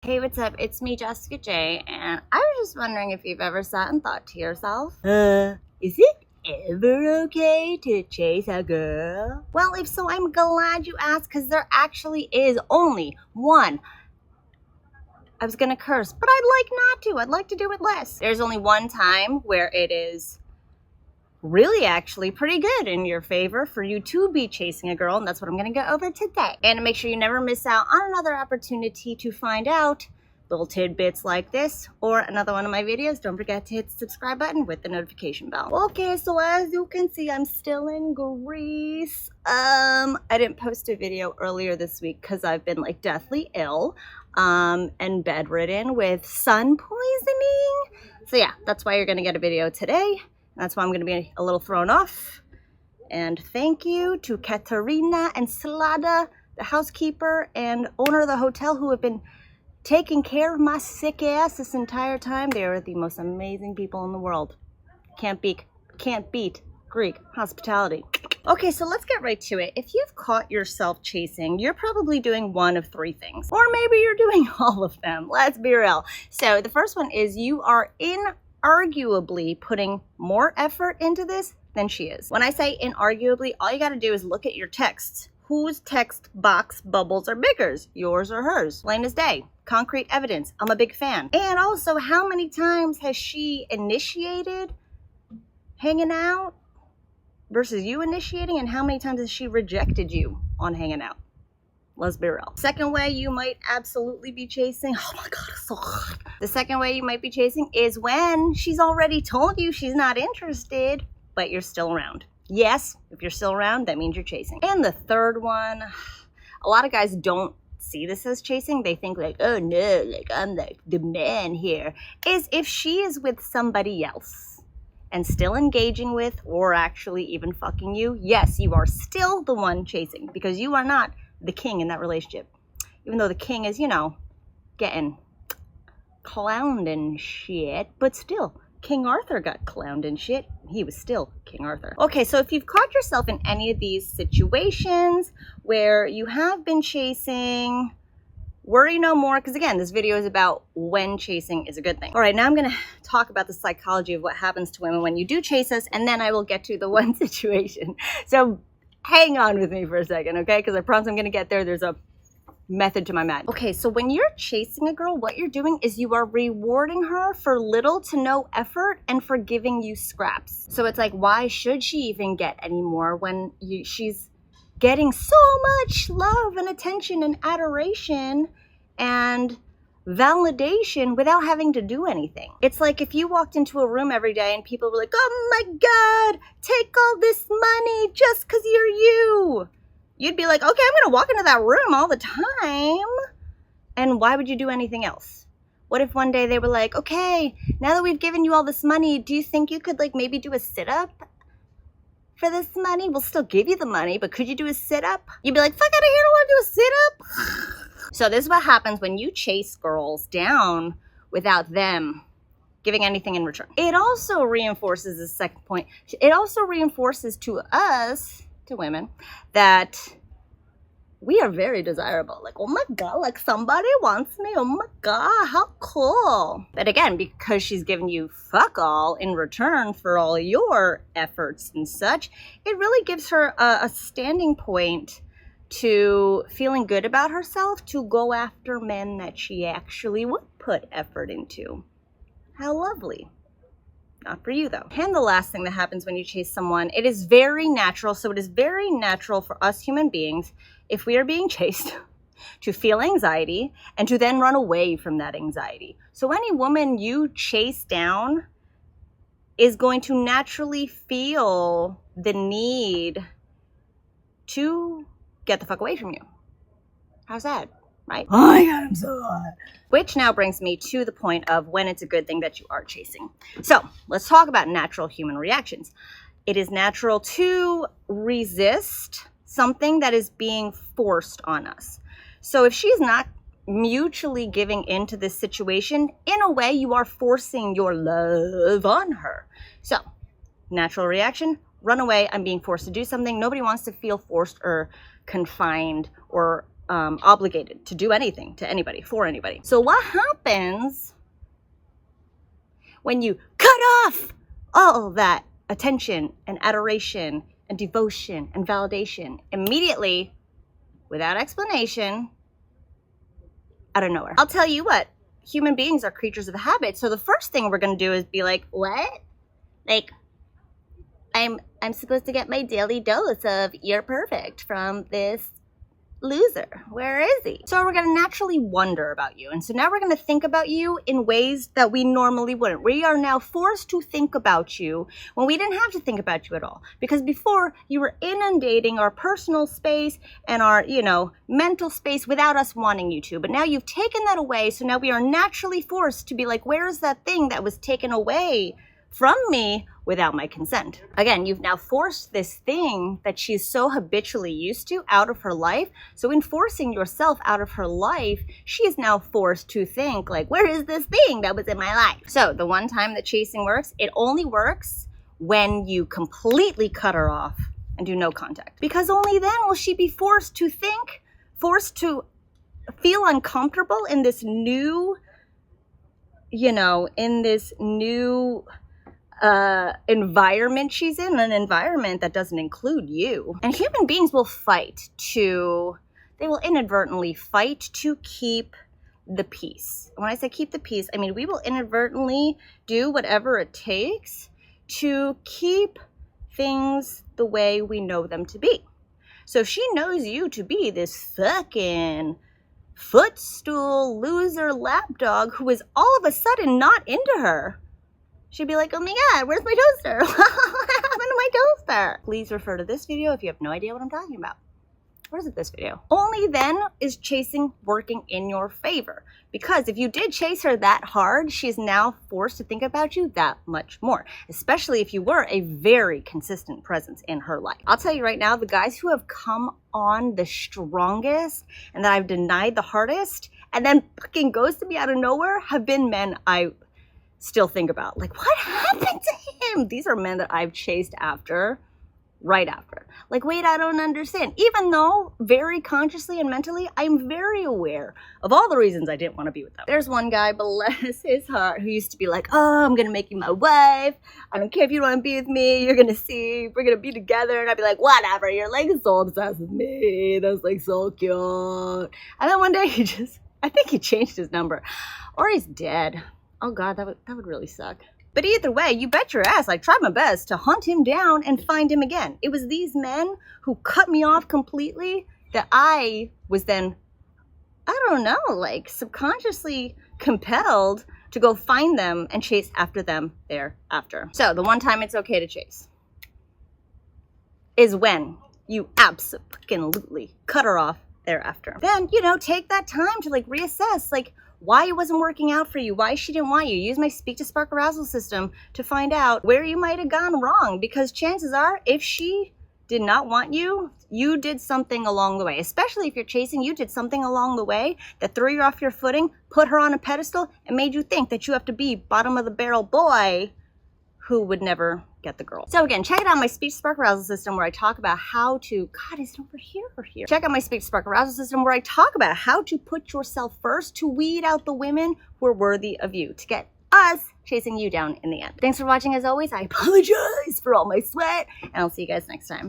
Hey, what's up? It's me, Jessica J, and I was just wondering if you've ever sat and thought to yourself, is it ever okay to chase a girl? Well, if so, I'm glad you asked, because there actually is only one. I was gonna curse, but I'd like not to. I'd like to do it less. There's only one time where it is really actually pretty good in your favor for you to be chasing a girl, and that's what I'm going to go over today. And to make sure you never miss out on another opportunity to find out little tidbits like this or another one of my videos, don't forget to hit the subscribe button with the notification bell. Okay, so as you can see, I'm still in Greece. I didn't post a video earlier this week because I've been like deathly ill and bedridden with sun poisoning. So yeah, that's why you're going to get a video today. That's why I'm going to be a little thrown off. And thank you to Katerina and Slada, the housekeeper and owner of the hotel, who have been taking care of my sick ass this entire time. They are the most amazing people in the world. Can't beat Greek hospitality. Okay, so let's get right to it. If you've caught yourself chasing, you're probably doing one of three things. Or maybe you're doing all of them. Let's be real. So the first one is you are arguably putting more effort into this than she is. When I say inarguably, all you got to do is look at your texts. Whose text box bubbles are bigger, yours or hers? Plain as day. Concrete evidence. I'm a big fan. And also, how many times has she initiated hanging out versus you initiating, and how many times has she rejected you on hanging out? Let's be real. Second way you might absolutely be chasing. Oh my God, it's so hot. The second way you might be chasing is when she's already told you she's not interested, but you're still around. Yes, if you're still around, that means you're chasing. And the third one, a lot of guys don't see this as chasing. They think like, oh no, like I'm like the man here. Is if she is with somebody else and still engaging with or actually even fucking you, yes, you are still the one chasing, because you are not the king in that relationship. Even though the king is, you know, getting clowned and shit, but still, King Arthur got clowned and shit. He was still King Arthur. Okay, so if you've caught yourself in any of these situations where you have been chasing, worry no more, because again, this video is about when chasing is a good thing. All right, now I'm gonna talk about the psychology of what happens to women when you do chase us, and then I will get to the one situation. So hang on with me for a second, okay? Because I promise I'm going to get there. There's a method to my madness. Okay, so when you're chasing a girl, what you're doing is you are rewarding her for little to no effort and for giving you scraps. So it's like, why should she even get any more when she's getting so much love and attention and adoration and validation without having to do anything? It's like if you walked into a room every day and people were like, oh my God, take all this money just because you're you. You'd be like, okay, I'm gonna walk into that room all the time. And why would you do anything else? What if one day they were like, okay, now that we've given you all this money, do you think you could like maybe do a sit-up for this money? We'll still give you the money, but could you do a sit-up? You'd be like, fuck out of here, I don't want to do a sit-up. So this is what happens when you chase girls down without them giving anything in return. It also reinforces the second point. It also reinforces to us, to women, that we are very desirable. Like, oh my God, like somebody wants me. Oh my God, how cool. But again, because she's giving you fuck all in return for all your efforts and such, it really gives her a standing point to feeling good about herself to go after men that she actually would put effort into. How lovely. Not for you though. And the last thing that happens when you chase someone, it is very natural. So it is very natural for us human beings, if we are being chased, to feel anxiety and to then run away from that anxiety. So any woman you chase down is going to naturally feel the need to get the fuck away from you. How's that? Right? Oh my God, I'm so hot. Which now brings me to the point of when it's a good thing that you are chasing. So let's talk about natural human reactions. It is natural to resist something that is being forced on us. So if she's not mutually giving into this situation, in a way you are forcing your love on her. So natural reaction, run away. I'm being forced to do something. Nobody wants to feel forced or confined or obligated to do anything to anybody, for anybody. So what happens when you cut off all that attention and adoration and devotion and validation immediately, without explanation, out of nowhere? I'll tell you what, human beings are creatures of habit. So the first thing we're going to do is be like, what? Like, I'm supposed to get my daily dose of "you're perfect" from this loser. Where is he? So we're going to naturally wonder about you. And so now we're going to think about you in ways that we normally wouldn't. We are now forced to think about you when we didn't have to think about you at all. Because before, you were inundating our personal space and our, mental space without us wanting you to. But now you've taken that away. So now we are naturally forced to be like, where is that thing that was taken away from me without my consent? Again, you've now forced this thing that she's so habitually used to out of her life. So in forcing yourself out of her life, she is now forced to think like, where is this thing that was in my life? So the one time that chasing works, it only works when you completely cut her off and do no contact. Because only then will she be forced to think, forced to feel uncomfortable in this new, environment she's in, an environment that doesn't include you. And human beings will they will inadvertently fight to keep the peace. When I say keep the peace, I mean we will inadvertently do whatever it takes to keep things the way we know them to be. So if she knows you to be this fucking footstool loser lapdog who is all of a sudden not into her, she'd be like, oh my God, where's my toaster? What happened to my toaster? Please refer to this video if you have no idea what I'm talking about. Or is it this video? Only then is chasing working in your favor. Because if you did chase her that hard, she's now forced to think about you that much more. Especially if you were a very consistent presence in her life. I'll tell you right now, the guys who have come on the strongest and that I've denied the hardest and then fucking ghosted me out of nowhere have been men I still think about. Like, what happened to him? These are men that I've chased after, right after. Like, wait, I don't understand. Even though very consciously and mentally, I'm very aware of all the reasons I didn't want to be with them. There's one guy, bless his heart, who used to be like, oh, I'm going to make you my wife. I don't care if you don't want to be with me. You're going to see. We're going to be together. And I'd be like, whatever. You're like so obsessed with me. That's like so cute. And then one day I think he changed his number. Or he's dead. Oh God, that would really suck. But either way, you bet your ass I tried my best to hunt him down and find him again. It was these men who cut me off completely that I was then, I don't know, like subconsciously compelled to go find them and chase after them thereafter. So the one time it's okay to chase is when you absolutely cut her off thereafter. Then, take that time to like reassess, like, why it wasn't working out for you, why she didn't want you. Use my Speak to Spark Arousal system to find out where you might have gone wrong. Because chances are, if she did not want you, you did something along the way. Especially if you're chasing, you did something along the way that threw you off your footing, put her on a pedestal, and made you think that you have to be bottom of the barrel boy who would never get the girl. So again, check it out my Speech Spark Arousal system where I talk about how to, God, is it over here or here? Check out my Speech Spark Arousal system where I talk about how to put yourself first to weed out the women who are worthy of you, to get us chasing you down in the end. Thanks for watching as always. I apologize for all my sweat, and I'll see you guys next time.